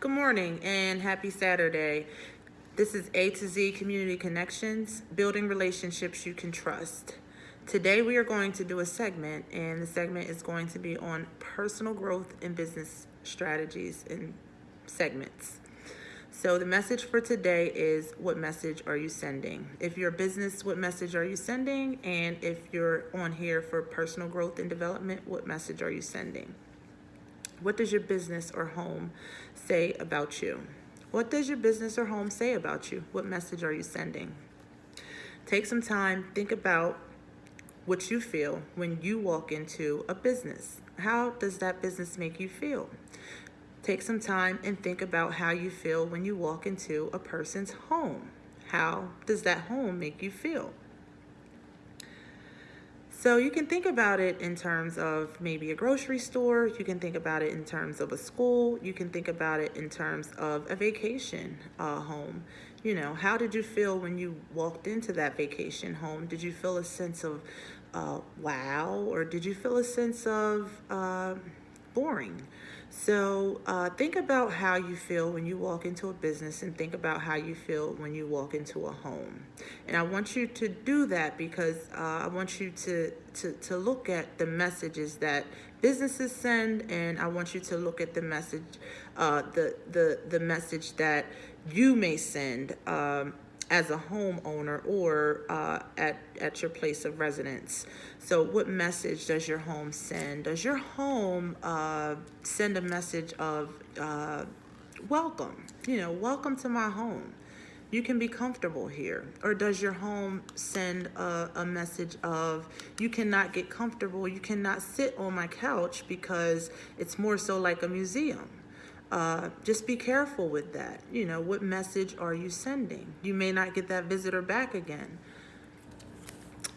Good morning and happy Saturday. This is A to Z Community Connections, building relationships you can trust. Today we are going to do a segment, and the segment is going to be on personal growth and business strategies and segments. So the message for today is, what message are you sending? If you're a business, what message are you sending? And if you're on here for personal growth and development, what message are you sending? What does your business or home say about you? What does your business or home say about you? What message are you sending? Take some time, think about what you feel when you walk into a business. How does that business make you feel? Take some time and think about how you feel when you walk into a person's home. How does that home make you feel? So you can think about it in terms of maybe a grocery store. You can think about it in terms of a school. You can think about it in terms of a vacation home. How did you feel when you walked into that vacation home? Did you feel a sense of wow, or did you feel a sense of boring? So think about how you feel when you walk into a business, and think about how you feel when you walk into a home. And I want you to do that because I want you to look at the messages that businesses send, and I want you to look at the message, the message that you may send as a homeowner or at your place of residence. So what message does your home send? Does your home send a message of welcome? Welcome to my home. You can be comfortable here. Or does your home send a message of, you cannot get comfortable, you cannot sit on my couch because it's more so like a museum? Just be careful with that. What message are you sending? You may not get that visitor back again.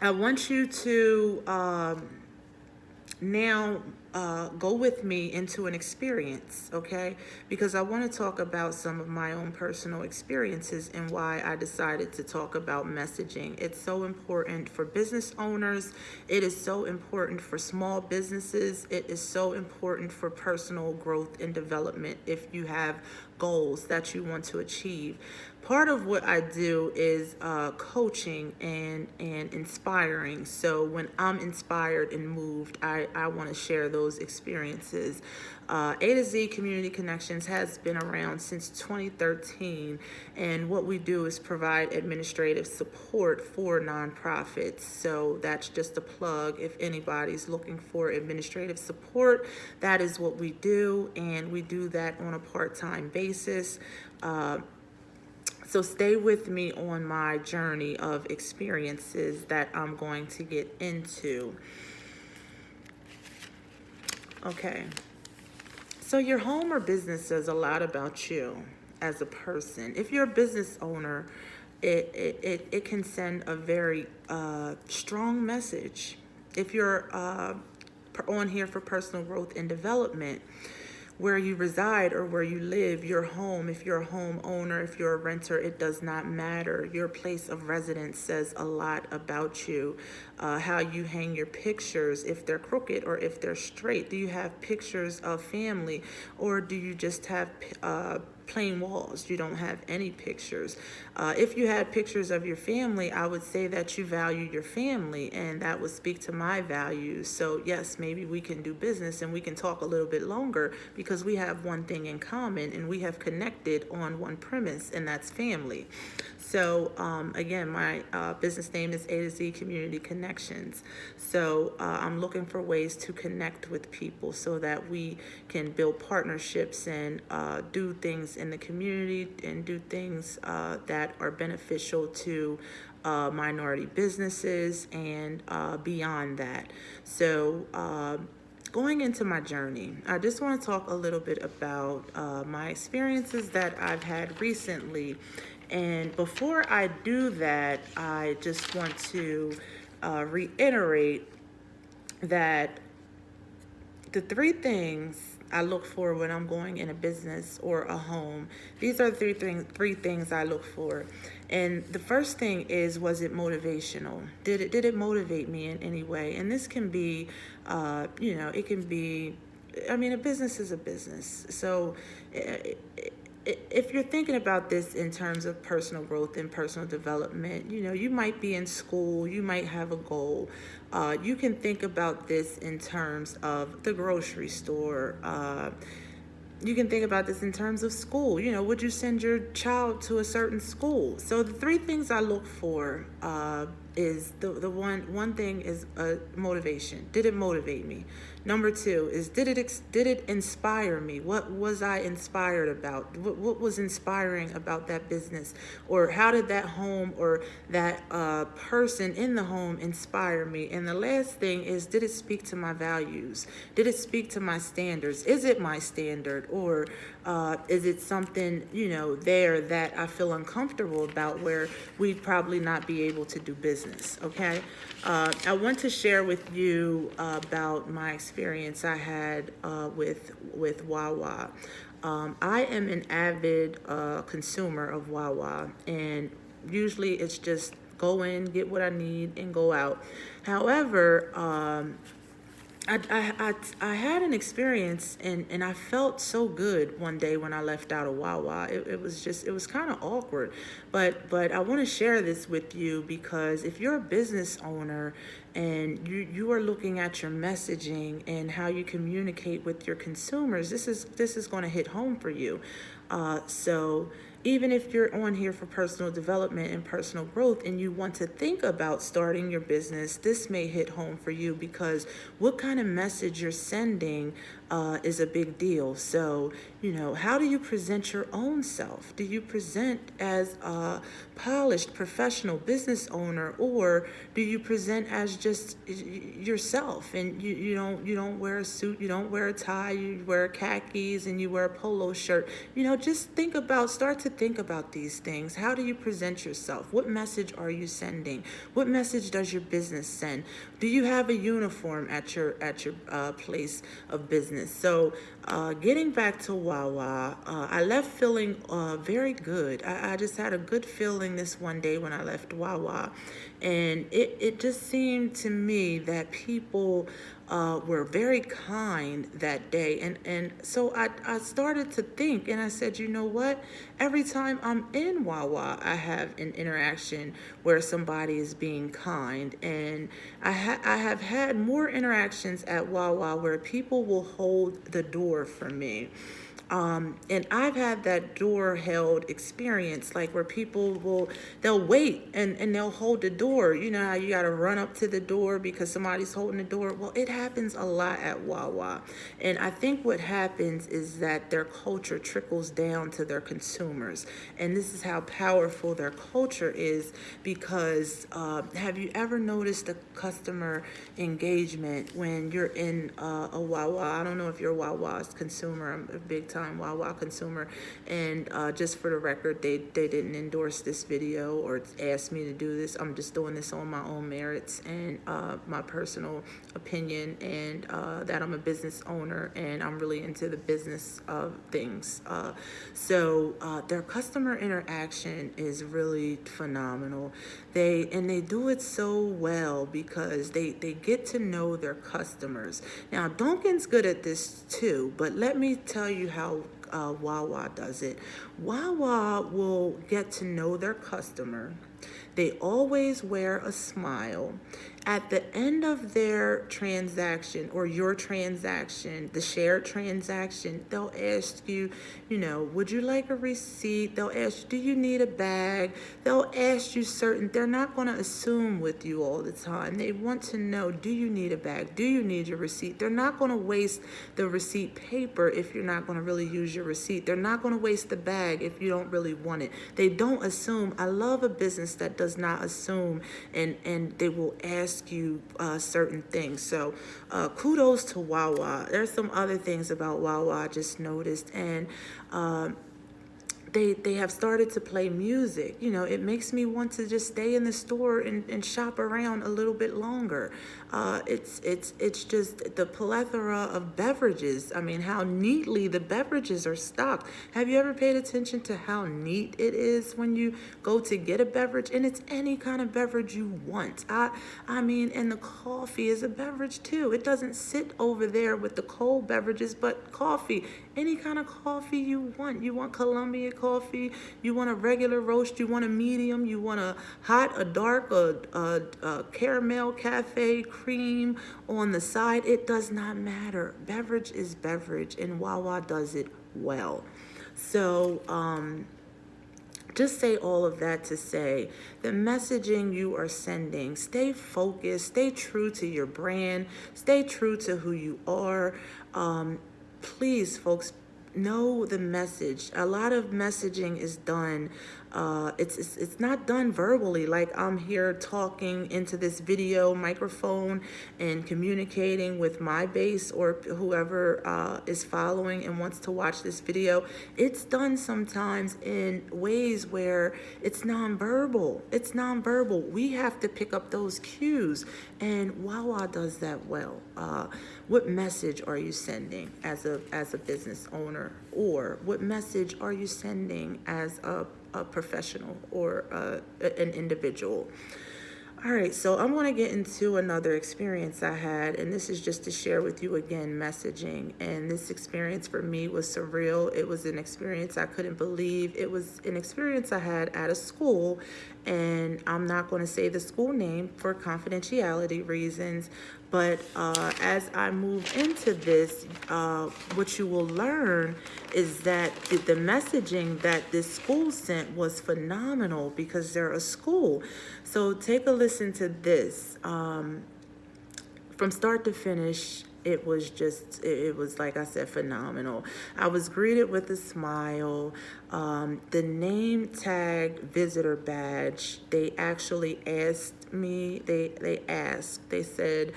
I want you to now go with me into an experience, okay? Because I want to talk about some of my own personal experiences and why I decided to talk about messaging. It's so important for business owners. It is so important for small businesses. It is so important for personal growth and development if you have goals that you want to achieve. Part of what I do is coaching and inspiring. So when I'm inspired and moved, I want to share those experiences. A to Z Community Connections has been around since 2013, and what we do is provide administrative support for nonprofits. So that's just a plug. If anybody's looking for administrative support, that is what we do, and we do that on a part-time basis. So stay with me on my journey of experiences that I'm going to get into. Okay. So your home or business says a lot about you as a person. If you're a business owner, it can send a very strong message. If you're on here for personal growth and development, where you reside or where you live, your home, if you're a homeowner, if you're a renter, it does not matter. Your place of residence says a lot about you. How you hang your pictures, if they're crooked or if they're straight. Do you have pictures of family, or do you just have plain walls? You don't have any pictures. If you had pictures of your family, I would say that you value your family, and that would speak to my values. So yes, maybe we can do business and we can talk a little bit longer because we have one thing in common, and we have connected on one premise, and that's family. So again, my business name is A to Z Community Connections. So I'm looking for ways to connect with people so that we can build partnerships and do things in the community and do things that are beneficial to minority businesses and beyond that. So going into my journey, I just want to talk a little bit about my experiences that I've had recently. And before I do that, I just want to reiterate that the three things I look for when I'm going in a business or a home, these are the three things I look for. And the first thing is, was it motivational? Did it motivate me in any way? And this can be, it can be I mean, a business is a business. So if you're thinking about this in terms of personal growth and personal development, you might be in school, you might have a goal. You can think about this in terms of the grocery store. You can think about this in terms of school. Would you send your child to a certain school? So the three things I look for is the one thing is motivation. Did it motivate me? Number two is did it inspire me? What was I inspired about? What was inspiring about that business? Or how did that home or that person in the home inspire me? And the last thing is, did it speak to my values? Did it speak to my standards? Is it my standard? Or is it something, there that I feel uncomfortable about where we'd probably not be able to do business, okay? I want to share with you about my experience I had with Wawa. I am an avid consumer of Wawa, and usually it's just go in, get what I need, and go out. However, I had an experience and I felt so good one day when I left out of Wawa. It was kind of awkward, but I want to share this with you because if you're a business owner and you are looking at your messaging and how you communicate with your consumers, this is going to hit home for you. So even if you're on here for personal development and personal growth and you want to think about starting your business, this may hit home for you because what kind of message you're sending is a big deal. So, how do you present your own self? Do you present as a polished professional business owner, or do you present as just yourself and you don't wear a suit, you don't wear a tie, you wear khakis and you wear a polo shirt? Just start to think about these things. How do you present yourself? What message are you sending? What message does your business send? Do you have a uniform at your place of business? So getting back to Wawa, I left feeling very good. I just had a good feeling this one day when I left Wawa. And it just seemed to me that people were very kind that day. And so I started to think, and I said, you know what? Every time I'm in Wawa, I have an interaction where somebody is being kind. And I have had more interactions at Wawa where people will hold the door for me. And I've had that door held experience, like where they'll wait and they'll hold the door. You know how you got to run up to the door because somebody's holding the door? Well, it happens a lot at Wawa. And I think what happens is that their culture trickles down to their consumers. And this is how powerful their culture is because have you ever noticed the customer engagement when you're in a Wawa? I don't know if you're a Wawa's consumer. I'm a big time Wawa consumer, and just for the record, they didn't endorse this video or ask me to do this. I'm just doing this on my own merits and my personal opinion, and that I'm a business owner and I'm really into the business of things. So their customer interaction is really phenomenal. They do it so well because they get to know their customers. Now, Dunkin's good at this too, but let me tell you how Wawa does it. Wawa will get to know their customer. They always wear a smile. At the end of their transaction or your transaction, the shared transaction, they'll ask you, would you like a receipt? They'll ask you, do you need a bag? They'll ask you they're not going to assume with you all the time. They want to know, do you need a bag? Do you need your receipt? They're not going to waste the receipt paper if you're not going to really use your receipt. They're not going to waste the bag if you don't really want it. They don't assume. I love a business that does not assume, and they will ask you certain things. So kudos to Wawa. There's some other things about Wawa I just noticed, and they have started to play music. It makes me want to just stay in the store and shop around a little bit longer. It's just the plethora of beverages. I mean, how neatly the beverages are stocked. Have you ever paid attention to how neat it is when you go to get a beverage? And it's any kind of beverage you want. I mean, and the coffee is a beverage too. It doesn't sit over there with the cold beverages, but coffee, any kind of coffee you want. You want Colombia coffee, you want a regular roast, you want a medium, you want a hot, a dark, a caramel cafe cream on the side. It does not matter. Beverage is beverage, and Wawa does it well. So, just say all of that to say the messaging you are sending, stay focused, stay true to your brand, stay true to who you are. Please, folks, know the message. A lot of messaging is done. It's not done verbally, like I'm here talking into this video microphone and communicating with my base or whoever is following and wants to watch this video. It's done sometimes in ways where it's nonverbal. It's nonverbal. We have to pick up those cues, and Wawa does that well. What message are you sending as a business owner, or what message are you sending as a professional or an individual? All right, so I'm going to get into another experience I had, and this is just to share with you again messaging. And this experience for me was surreal. It was an experience I couldn't believe. It was an experience I had at a school, and I'm not going to say the school name for confidentiality reasons. But as I move into this, what you will learn is that the messaging that this school sent was phenomenal because they're a school. So take a listen to this. From start to finish, it was like I said, phenomenal. I was greeted with a smile. The name tag visitor badge, they actually asked me, they said,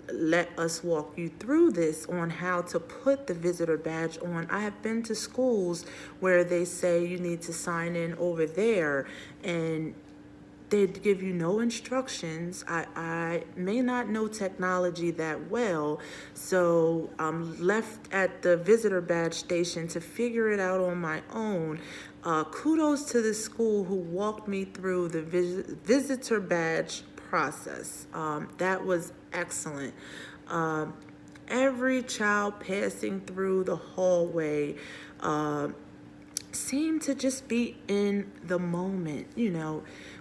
let us walk you through this on how to put the visitor badge on. I have been to schools where they say you need to sign in over there, and they'd give you no instructions. I may not know technology that well, so I'm left at the visitor badge station to figure it out on my own. Kudos to the school who walked me through the visitor badge process. That was excellent. Every child passing through the hallway seemed to just be in the moment.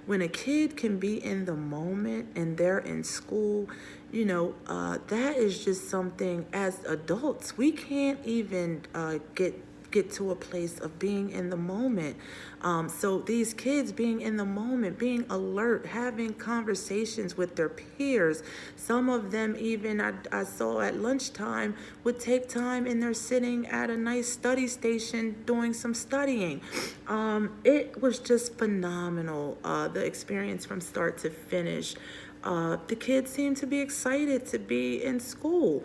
When a kid can be in the moment and they're in school, that is just something as adults we can't even get to a place of being in the moment. So these kids being in the moment, being alert, having conversations with their peers. Some of them even I saw at lunchtime would take time and they're sitting at a nice study station doing some studying. It was just phenomenal, the experience from start to finish. The kids seem to be excited to be in school.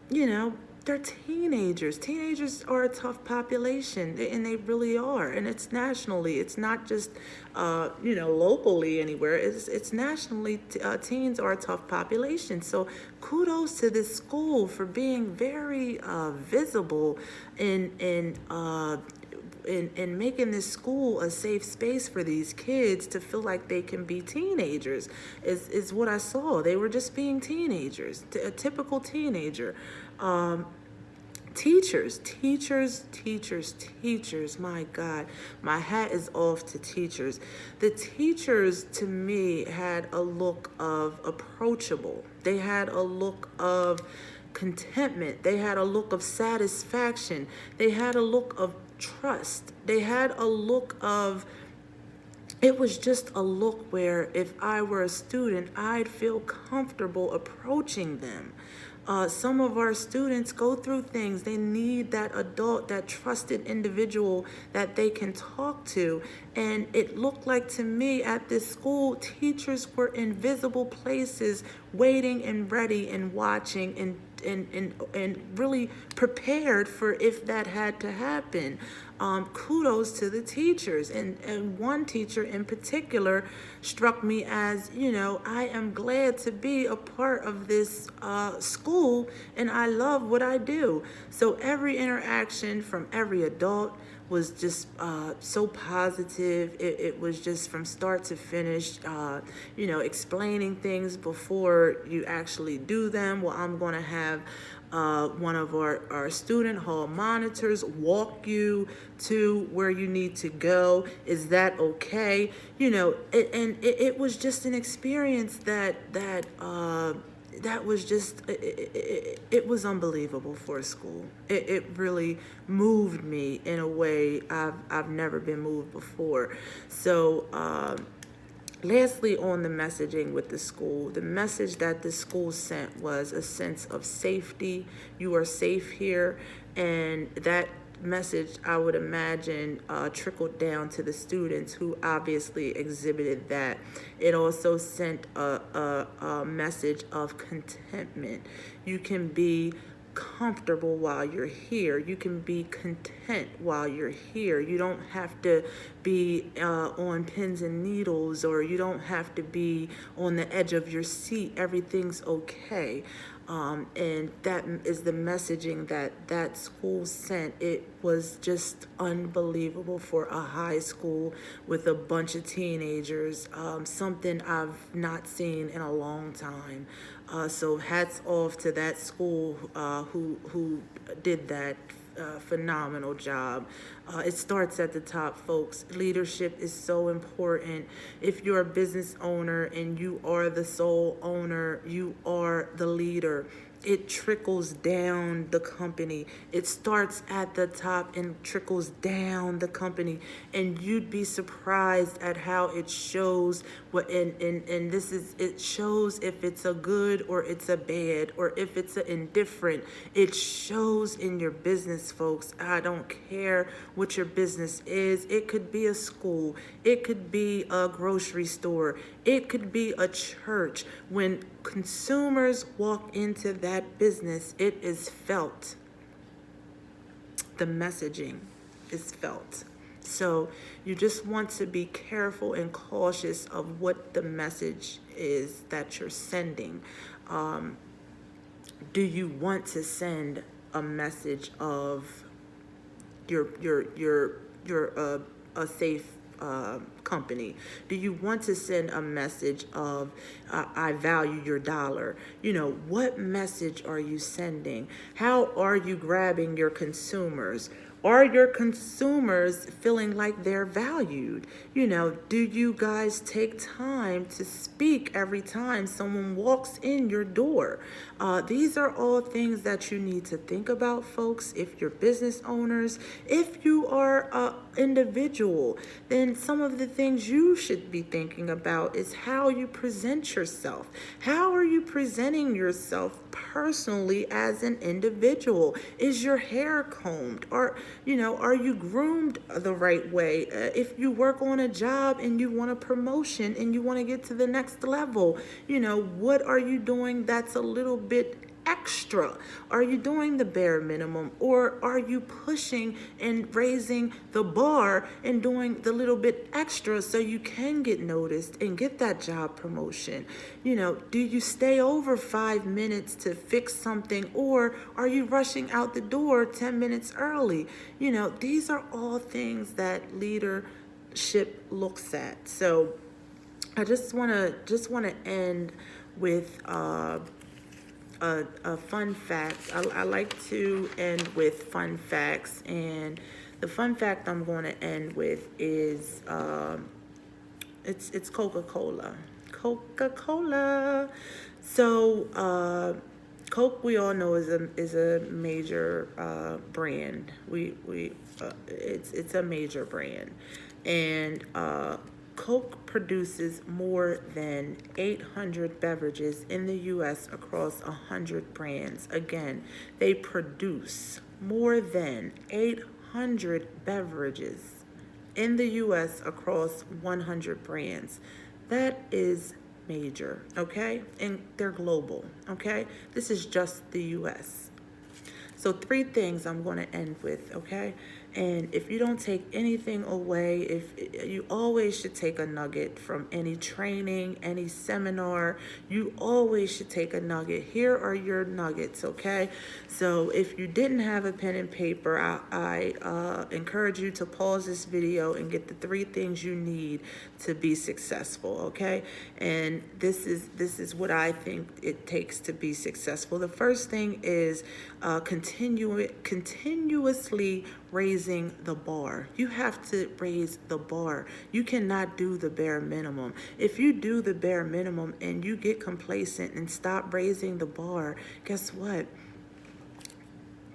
They're teenagers. Teenagers are a tough population, and they really are. And it's nationally. It's not just, locally anywhere. It's nationally. Teens are a tough population. So kudos to this school for being very visible in making this school a safe space for these kids to feel like they can be teenagers is what I saw. They were just being teenagers, a typical teenager. Teachers, my God, my hat is off to teachers. The teachers, to me, had a look of approachable. They had a look of contentment. They had a look of satisfaction. They had a look of trust. They had a look of, it was just a look where if I were a student, I'd feel comfortable approaching them. Some of our students go through things. They need that adult, that trusted individual that they can talk to. And it looked like to me at this school, teachers were in visible places, waiting and ready and watching and really prepared for if that had to happen. Kudos to the teachers. And one teacher in particular struck me as, I am glad to be a part of this school, and I love what I do. So every interaction from every adult was just so positive. It was just from start to finish, explaining things before you actually do them. Well, I'm going to have one of our student hall monitors walk you to where you need to go. Is that okay? It was just an experience that was just, it was unbelievable for a school. It really moved me in a way I've never been moved before. So lastly, on the messaging with the school, the message that the school sent was a sense of safety. You are safe here, and that message, I would imagine, trickled down to the students, who obviously exhibited that. It also sent a message of contentment. You can be comfortable while you're here. You can be content while you're here. You don't have to be on pins and needles, or you don't have to be on the edge of your seat. Everything's okay. And that is the messaging that school sent. It was just unbelievable for a high school with a bunch of teenagers, something I've not seen in a long time. So hats off to that school who did that phenomenal job. It starts at the top, folks. Leadership is so important. If you're a business owner and you are the sole owner, you are the leader. It trickles down the company. It starts at the top and trickles down the company. And you'd be surprised at how it shows it shows if it's a good or it's a bad, or if it's an indifferent. It shows in your business, folks. I don't care what your business is. It could be a school. It could be a grocery store. It could be a church. When consumers walk into that business, it is felt. The messaging is felt. So you just want to be careful and cautious of what the message is that you're sending. Do you want to send a message of you're a safe company? Do you want to send a message of I value your dollar? What message are you sending? How are you grabbing your consumers? Are your consumers feeling like they're valued? Do you guys take time to speak every time someone walks in your door? These are all things that you need to think about, folks. If you're business owners, if you are an individual, then some of the things you should be thinking about is how you present yourself. How are you presenting yourself personally as an individual? Is your hair combed? Are you groomed the right way? If you work on a job and you want a promotion and you want to get to the next level, what are you doing that's a little bit extra? Are you doing the bare minimum, or are you pushing and raising the bar and doing the little bit extra so you can get noticed and get that job promotion? Do you stay over 5 minutes to fix something, or are you rushing out the door 10 minutes early? These are all things that leadership looks at. So I just want to end with a fun fact. I like to end with fun facts, and the fun fact I'm going to end with is it's Coca-Cola. Coca-Cola. So Coke, we all know, is a major brand. It's a major brand, and Coke produces more than 800 beverages in the U.S. across 100 brands. Again, they produce more than 800 beverages in the U.S. across 100 brands. That is major, okay? And they're global, okay? This is just the US. So 3 things I'm going to end with, okay? And if you don't take anything away, if you always should take a nugget from any training, any seminar, you always should take a nugget. Here are your nuggets, okay? So if you didn't have a pen and paper, I encourage you to pause this video and get the 3 things you need to be successful, okay? And this is what I think it takes to be successful. The first thing is continuously raising the bar. You have to raise the bar. You cannot do the bare minimum. If you do the bare minimum and you get complacent and stop raising the bar, guess what?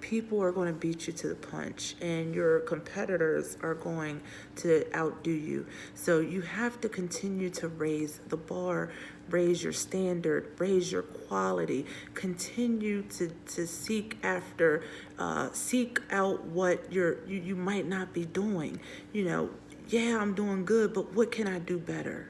People are going to beat you to the punch, and your competitors are going to outdo you. So you have to continue to raise the bar, raise your standard, raise your quality, continue to seek out what you might not be doing. Yeah, I'm doing good, but what can I do better?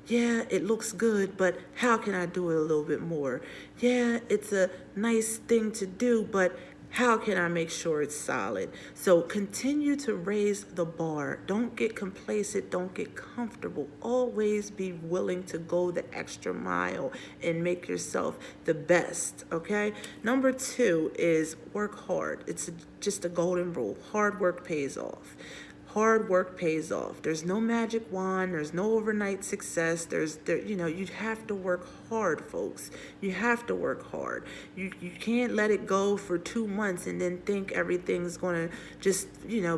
Yeah, it looks good, but how can I do it a little bit more? Yeah, it's a nice thing to do, but how can I make sure it's solid? So continue to raise the bar. Don't get complacent. Don't get comfortable. Always be willing to go the extra mile and make yourself the best, okay? Number 2 is work hard. It's just a golden rule. Hard work pays off. Hard work pays off. There's no magic wand. There's no overnight success. You have to work hard, folks. You have to work hard. You can't let it go for 2 months and then think everything's going to just,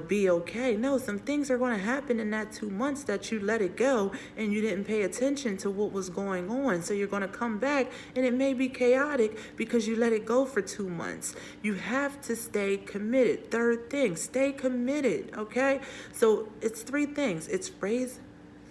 be okay. No, some things are going to happen in that 2 months that you let it go and you didn't pay attention to what was going on. So you're going to come back and it may be chaotic because you let it go for 2 months. You have to stay committed. Third thing, stay committed, okay? So it's 3 things. It's raise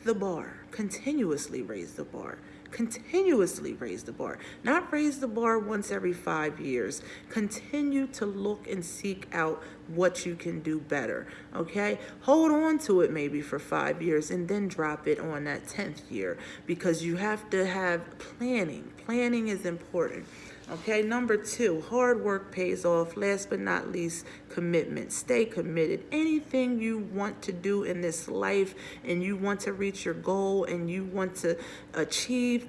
the bar, continuously raise the bar, continuously raise the bar. Not raise the bar once every 5 years. Continue to look and seek out what you can do better, okay? Hold on to it maybe for 5 years and then drop it on that 10th year, because you have to have planning. Planning is important. Okay, number 2, hard work pays off. Last but not least, commitment. Stay committed. Anything you want to do in this life and you want to reach your goal and you want to achieve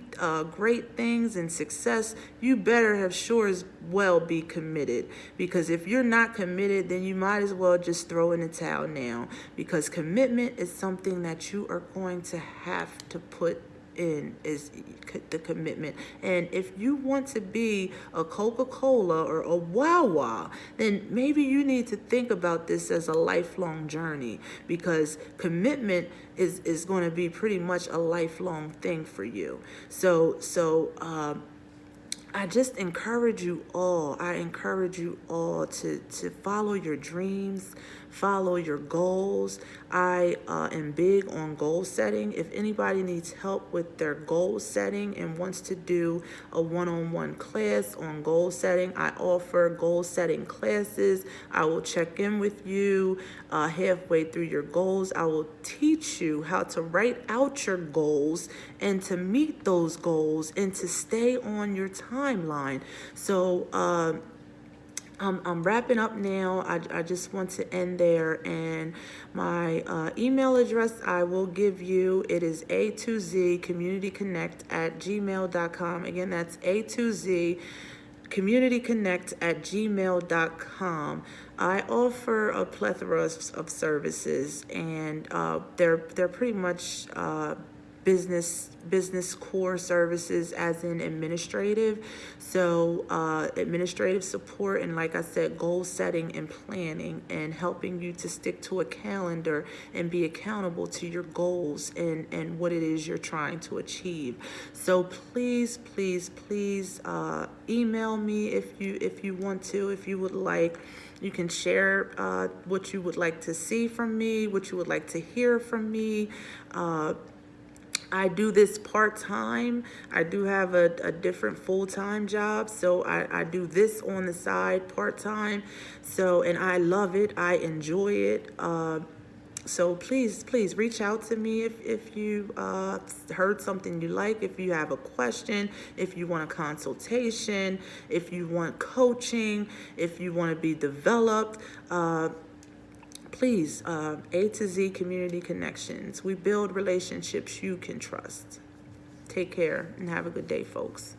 great things and success, you better have sure as well be committed. Because if you're not committed, then you might as well just throw in the towel now. Because commitment is something that you are going to have to put in, is the commitment. And if you want to be a Coca-Cola or a Wawa, then maybe you need to think about this as a lifelong journey, because commitment is going to be pretty much a lifelong thing for you. So I just encourage you all. I encourage you all to follow your dreams, follow your goals. I am big on goal setting. If anybody needs help with their goal setting and wants to do a one-on-one class on goal setting, I offer goal setting classes. I will check in with you halfway through your goals. I will teach you how to write out your goals and to meet those goals and to stay on your timeline. So I'm wrapping up now. I just want to end there, and my email address I will give you. It is a2zcommunityconnect@gmail.com. Again, that's a2zcommunityconnect@gmail.com. I offer a plethora of services, and they're pretty much business core services, as in administrative. So administrative support, and like I said, goal setting and planning, and helping you to stick to a calendar and be accountable to your goals and what it is you're trying to achieve. So please email me if you want to, if you would like. You can share what you would like to see from me, what you would like to hear from me. I do this part-time. I do have a different full-time job, so I do this on the side part-time. So, and I love it. I enjoy it. So please reach out to me if you heard something you like, if you have a question, if you want a consultation, if you want coaching, if you want to be developed. Please, A to Z Community Connections. We build relationships you can trust. Take care and have a good day, folks.